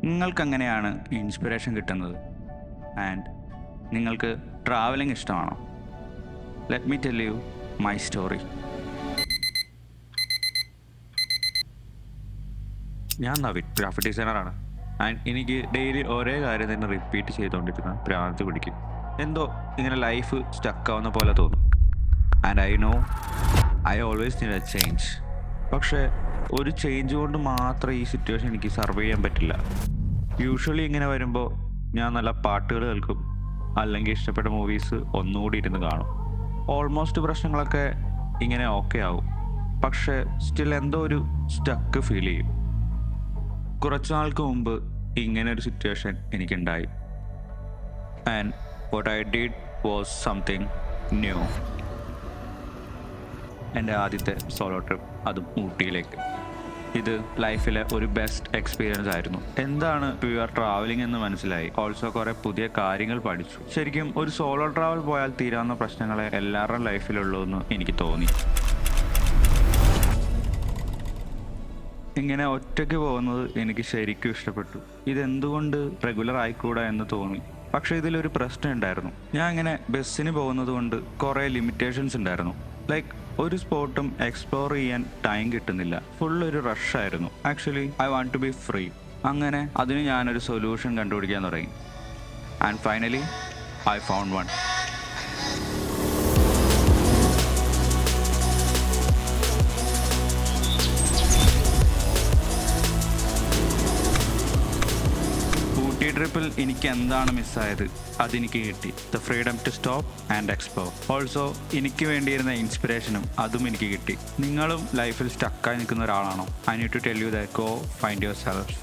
നിങ്ങൾക്കെങ്ങനെയാണ് inspiration കിട്ടുന്നത്? And നിങ്ങൾക്ക് travelling ഇഷ്ടമാണോ? Let me tell you my story. ഞാൻ നവീൻ, ഗ്രാഫിക് ഡിസൈനറാണ്. ആൻഡ് എനിക്ക് ഡെയിലി ഒരേ കാര്യം തന്നെ റിപ്പീറ്റ് ചെയ്തുകൊണ്ടിരുന്ന ഭ്രാന്ത് പിടിക്കും. എന്തോ ഇങ്ങനെ ലൈഫ് സ്റ്റക്കാവുന്ന പോലെ തോന്നും. And I know I always need A change. പക്ഷേ ഒരു ചേഞ്ച് കൊണ്ട് മാത്രം ഈ സിറ്റുവേഷൻ എനിക്ക് സർവൈവ് ചെയ്യാൻ പറ്റില്ല. യൂഷ്വലി ഇങ്ങനെ വരുമ്പോൾ ഞാൻ നല്ല പാട്ടുകൾ കേൾക്കും, അല്ലെങ്കിൽ ഇഷ്ടപ്പെട്ട മൂവീസ് ഒന്നുകൂടി ഇരുന്ന് കാണും. ഓൾമോസ്റ്റ് പ്രശ്നങ്ങളൊക്കെ ഇങ്ങനെ ഓക്കെ ആവും. പക്ഷേ സ്റ്റിൽ എന്തോ ഒരു സ്റ്റക്ക് ഫീൽ ചെയ്യും. കുറച്ച് നാൾക്ക് മുമ്പ് ഇങ്ങനെ ഒരു സിറ്റുവേഷൻ എനിക്കുണ്ടായി. And what I did was something new. എൻ്റെ ആദ്യത്തെ സോളോ ട്രിപ്പ്, അതും ഊട്ടിയിലേക്ക്. ഇത് ലൈഫിലെ ഒരു ബെസ്റ്റ് എക്സ്പീരിയൻസ് ആയിരുന്നു. എന്താണ് പ്യുവർ ട്രാവലിംഗ് എന്ന് മനസ്സിലായി. ഓൾസോ കുറേ പുതിയ കാര്യങ്ങൾ പഠിച്ചു. ശരിക്കും ഒരു സോളോ ട്രാവൽ പോയാൽ തീരാവുന്ന പ്രശ്നങ്ങളെ എല്ലാവരുടെയും ലൈഫിലുള്ളൂ എന്ന് എനിക്ക് തോന്നി. ഇങ്ങനെ ഒറ്റയ്ക്ക് പോകുന്നത് എനിക്ക് ശരിക്കും ഇഷ്ടപ്പെട്ടു. ഇതെന്തുകൊണ്ട് റെഗുലർ ആയിക്കൂടാ എന്ന് തോന്നി. പക്ഷേ ഇതിലൊരു പ്രശ്നം ഉണ്ടായിരുന്നു. ഞാൻ ഇങ്ങനെ ബസ്സിന് പോകുന്നത് കൊണ്ട് കുറേ ലിമിറ്റേഷൻസ് ഉണ്ടായിരുന്നു. ലൈക്ക് ഒരു സ്പോട്ടും എക്സ്പ്ലോർ ചെയ്യാൻ ടൈം കിട്ടുന്നില്ല. ഫുൾ ഒരു റഷായിരുന്നു. Actually I want to be free. അങ്ങനെ അതിന് ഞാനൊരു സൊല്യൂഷൻ കണ്ടുപിടിക്കാൻ തുടങ്ങി. And finally I found one. Ooty ട്രിപ്പിൽ എനിക്ക് എന്താണ് മിസ്സായത് അതെനിക്ക് കിട്ടി. The freedom to stop and explore. Also എനിക്ക് വേണ്ടിയിരുന്ന ഇൻസ്പിറേഷനും അതും എനിക്ക് കിട്ടി. നിങ്ങളും ലൈഫിൽ സ്റ്റക്കായി നിൽക്കുന്ന ഒരാളാണോ? I need to tell you that go find your self.